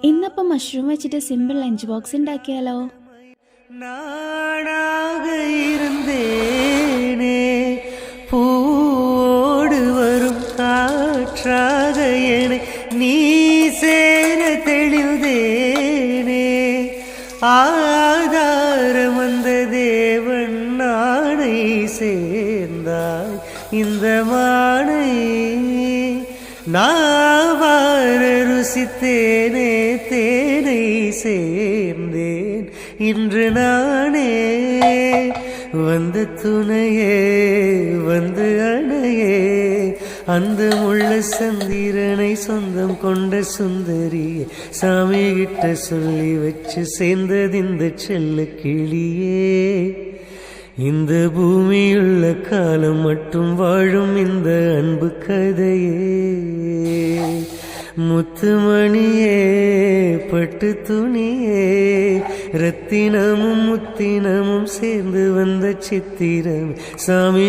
ഇന്നപ്പം mushroom വെച്ചിട്ട് simple lunch box ഉണ്ടാക്കിയാലോ? நானாக இருந்தேனே பூவோடு வரும் காற்றாக என்னை நீ சேர தெளிந்தேனே ஆதாரம் வந்த தேவன் நாணை சேர்ந்தாய் இந்த மானை நாவார ருசித்தேனே தேனை சேர்ந்தேன் இன்று நானே வந்த துணையே வந்து அணையே அந்த முள்ள சந்திரனை சொந்தம் கொண்ட சுந்தரியே சாமி கிட்ட சொல்லி வச்சு சேர்ந்தது இந்த செல்ல கிளியே இந்த பூமியுள்ள காலம் மட்டும் வாழும் இந்த அன்பு கதையே முத்துமணியே பட்டு துணியே ரத்தினமும் முத்தினமும் சேர்ந்து வந்த சித்திரம் சாமி